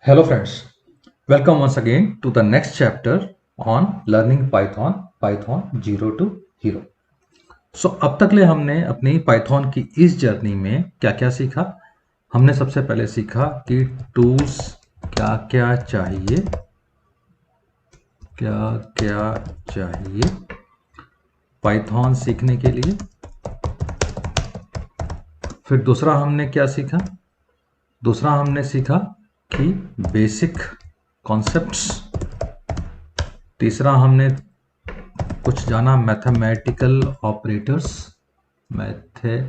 Hello friends, welcome once again to the next chapter on learning Python 0 to Hero. So अब तक ले हमने अपनी Python की इस जर्नी में क्या क्या सीखा। हमने सबसे पहले सीखा कि टूल्स क्या क्या चाहिए Python सीखने के लिए। फिर दूसरा हमने क्या सीखा, दूसरा हमने सीखा कि बेसिक कॉन्सेप्ट्स। तीसरा हमने कुछ जाना मैथमेटिकल ऑपरेटर्स, मैथमेटिकल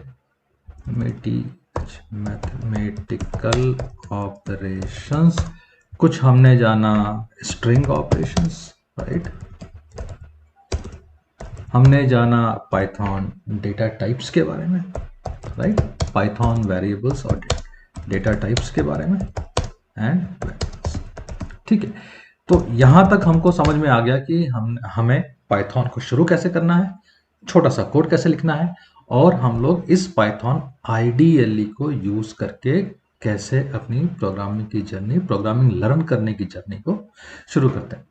ऑपरेशंस। कुछ हमने जाना स्ट्रिंग ऑपरेशंस, राइट। हमने जाना पाइथन डेटा टाइप्स के बारे में, राइट, पाइथन वेरिएबल्स और डेटा टाइप्स के बारे में एंड वेरिएबल्स। ठीक है, तो यहां तक हमको समझ में आ गया कि हमें पाइथन को शुरू कैसे करना है, छोटा सा कोड कैसे लिखना है, और हम लोग इस पाइथन आईडीएलई को यूज करके कैसे अपनी प्रोग्रामिंग की जर्नी, प्रोग्रामिंग लर्न करने की जर्नी को शुरू करते हैं।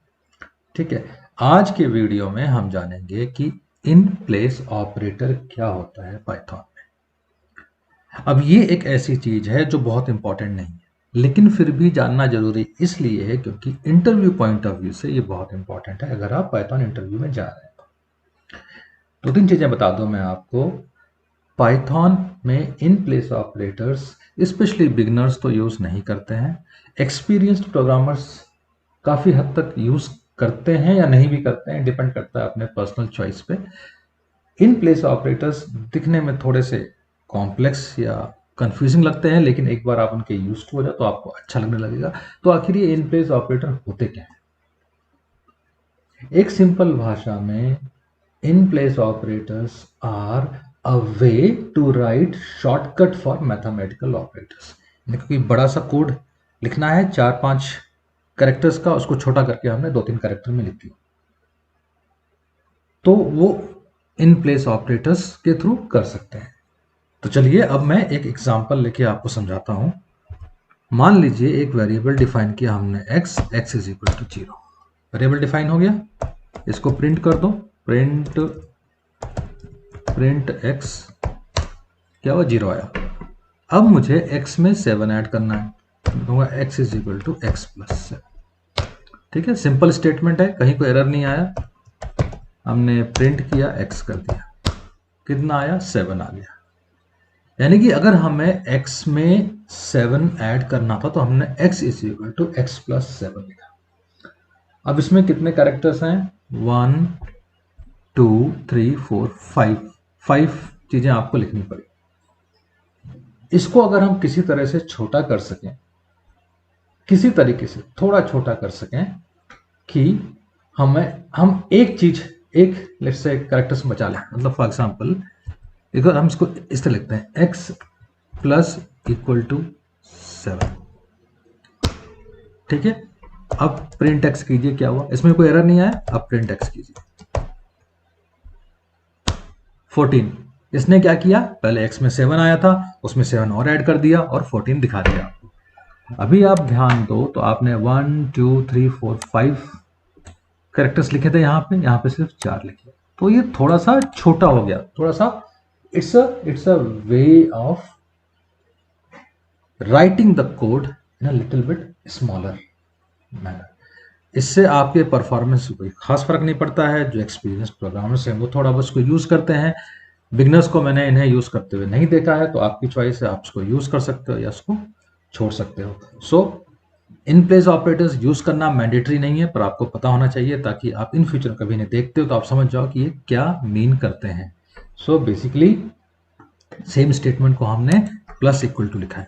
ठीक है, आज के वीडियो में हम जानेंगे कि इन प्लेस ऑपरेटर क्या होता है पाइथन में। अब ये एक ऐसी चीज है जो बहुत इंपॉर्टेंट नहीं है, लेकिन फिर भी जानना जरूरी इसलिए है क्योंकि इंटरव्यू पॉइंट ऑफ व्यू से ये बहुत इंपॉर्टेंट है। अगर आप पाइथन इंटरव्यू में जा रहे हैं तो 2-3 चीजें बता दूं मैं आपको। पाइथन में in place operators specially beginners तो यूज नहीं करते हैं, एक्सपीरियंस्ड प्रोग्रामर्स काफी हद तक यूज करते हैं या नहीं भी करते हैं, डिपेंड करता है अपने पर्सनल चॉइस पे। इन प्लेस ऑपरेटर्स दिखने में थोड़े से कॉम्प्लेक्स या कंफ्यूजिंग लगते हैं, लेकिन एक बार आप उनके यूज्ड हो जाए तो आपको अच्छा लगने लगेगा। तो आखिर ये इन प्लेस ऑपरेटर होते क्या हैं? एक सिंपल भाषा में in place operators are a way to write shortcut for mathematical operators. कोई बड़ा सा कोड लिखना है 4-5 कैरेक्टर्स का, उसको छोटा करके हमने 2-3 कैरेक्टर में लिख दिया, तो वो इन प्लेस ऑपरेटर्स के थ्रू कर सकते हैं। तो चलिए अब मैं एक एग्जांपल लेके आपको समझाता हूं। मान लीजिए एक वेरिएबल डिफाइन किया हमने x is equal to 0। Variable define हो गया, इसको प्रिंट कर दो, प्रिंट x, क्या हुआ, 0 आया। अब मुझे x में 7 ऐड करना है, दूंगा x is equal to x plus 7। ठीक है, सिंपल स्टेटमेंट है, कहीं कोई एरर नहीं आया। हमने प्रिंट किया, x कर दिया, कितना आया, 7 आ गया। यानी कि अगर हमें x में 7 ऐड करना था तो हमने x is equal to x plus 7 लिखा। अब इसमें कितने कैरेक्टर्स हैं, 1 2 3 4 5 चीजें आपको लिखनी पड़ी। इसको अगर हम किसी तरह से छोटा कर सकें, किसी तरीके से थोड़ा छोटा कर सकें कि हम एक चीज, एक लेट्स से कैरेक्टर्स बचा लें, मतलब फॉर एग्जांपल अगर हम इसको इस तरह लिखते हैं x प्लस इक्वल टू 7। ठीक है, अब प्रिंट x कीजिए, क्या हुआ, इसमें कोई एरर नहीं आया। अब प्रिंट x कीजिए, 14। इसने क्या किया, पहले x में 7 आया था, उसमें 7 और ऐड कर दिया और 14 दिखा दिया। अभी आप ध्यान दो तो आपने 1 2 3 4 5 कैरेक्टर्स लिखे थे, यहाँ पे सिर्फ 4 लिखे, तो ये थोड़ा सा छोटा हो गया, थोड़ा सा it's a way of writing the code in a little bit smaller manner। इससे आपके परफॉर्मेंस कोई खास फर्क नहीं पड़ता है। जो एक्सपीरियंस प्रोग्रामर्स हैं वो थोड़ा बहुत इसको यूज करते हैं, बिगनर्स को मैंने इन्हें यूज करते हुए नहीं देखा है, तो आपकी चॉइस है, आप इसको यूज कर सकते हो या इसको छोड़ सकते हो। सो इन प्लेस ऑपरेटर्स यूज करना मैंडेटरी नहीं है, पर आपको पता होना चाहिए ताकि आप इन फ्यूचर कभी इन्हें देखते हो तो आप समझ जाओ कि ये क्या मीन करते हैं। सो बेसिकली सेम स्टेटमेंट को हमने प्लस इक्वल टू लिखा है।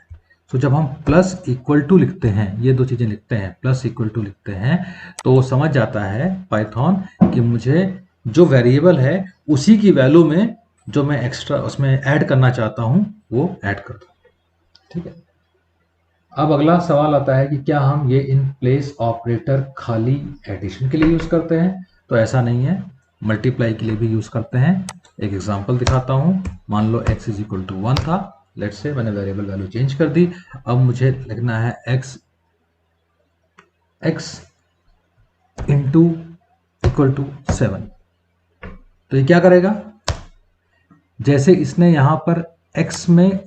तो जब हम प्लस इक्वल टू लिखते हैं, ये दो चीजें लिखते हैं, प्लस इक्वल टू लिखते हैं, तो वो समझ जाता है पाइथन कि मुझे जो वेरिएबल है उसी की वैल्यू में जो मैं एक्स्ट्रा उसमें ऐड करना चाहता हूं वो ऐड कर दो। ठीक है, अब अगला सवाल आता है कि क्या हम ये इन प्लेस ऑपरेटर खाली एडिशन के लिए यूज करते हैं? तो ऐसा नहीं है, मल्टीप्लाई के लिए भी यूज करते हैं। एक एग्जांपल दिखाता हूं। मान लो x इज इक्वल टू 1 था, लेट्स से मैंने वेरिएबल वैल्यू चेंज कर दी। अब मुझे लिखना है x x into equal to 7। तो ये क्या करेगा, जैसे इसने यहां पर x में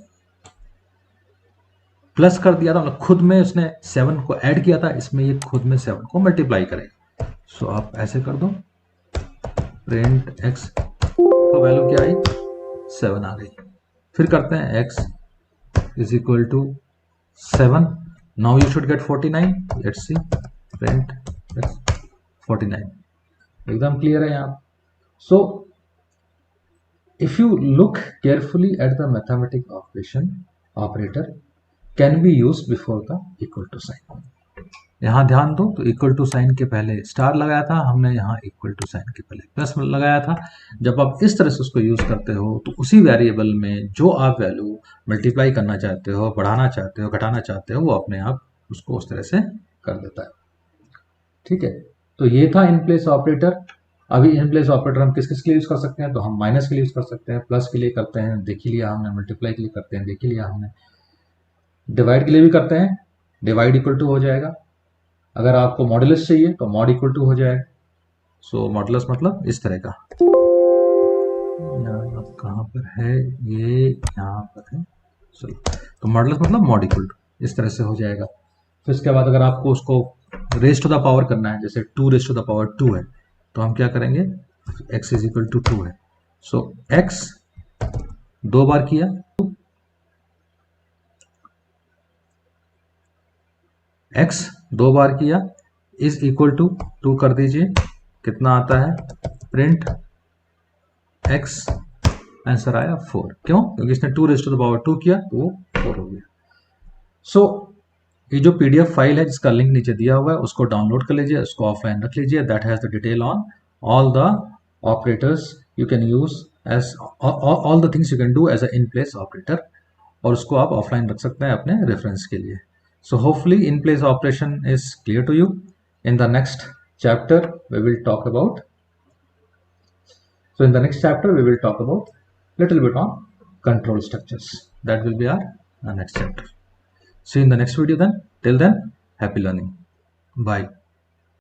प्लस कर दिया था, मतलब खुद में उसने 7 को ऐड किया था, इसमें ये खुद में 7 को मल्टीप्लाई करेगा। सो आप ऐसे कर दो, प्रिंट x, तो वैल्यू क्या आई, 7 आ गई। फिर करते हैं x is equal to 7, now you should get 49, let's see, print x 49, एकदम क्लियर है यहाँ। सो if you look carefully at the mathematical operation operator can be used before the equal to sign। यहाँ ध्यान दो, तो इक्वल टू साइन के पहले star लगाया था हमने, यहाँ इक्वल टू साइन के पहले प्लस लगाया था। जब आप इस तरह से उसको यूज करते हो तो उसी वेरिएबल में जो आप वैल्यू मल्टीप्लाई करना चाहते हो, बढ़ाना चाहते हो, घटाना चाहते हो, वो अपने आप उसको उस तरह से कर देता है। ठीक है, तो ये था इन प्लेस ऑपरेटर। अभी इन प्लेस ऑपरेटर हम किस किस के लिए यूज कर सकते हैं, तो हम माइनस के लिए यूज कर सकते हैं, प्लस के लिए करते हैं, देख ही लिया हमने, मल्टीप्लाई के लिए करते हैं, देख ही लिया हमने, डिवाइड के लिए भी करते हैं, डिवाइड इक्वल टू हो जाएगा। अगर आपको मॉडुलस चाहिए तो मॉड इक्वल टू हो जाएगा। सो मॉडुलस मतलब इस तरह का, कहाँ पर है ये, यहाँ पर है, चलो, तो मॉडुलस मतलब मॉड इक्वल टू, इस तरह से हो जाएगा। फिर इसके बाद अगर आपको उसको रेज टू द पावर करना है, जैसे 2 रेज टू द पावर 2 है, तो हम क्या करेंगे, x इज इक्वल टू 2 है, सो x 2 बार किया, x 2 बार किया इज इक्वल टू 2 कर दीजिए, कितना आता है, प्रिंट x, आंसर आया 4। क्यों, क्योंकि इसने 2 रेज टू द पावर 2 किया तो वो 4 हो गया। सो ये जो पीडीएफ फाइल है जिसका लिंक नीचे दिया हुआ है, उसको डाउनलोड कर लीजिए, उसको ऑफलाइन रख लीजिए, that has the detail on all the operators you can use as all the things you can do as a in place operator, और उसको आप ऑफलाइन रख सकते हैं अपने रेफरेंस के लिए। So hopefully in place operation is clear to you. In the next chapter we will talk about, so in the next chapter we will talk about little bit on control structures. That will be our next chapter. See you in the next video then. Till then, happy learning. Bye.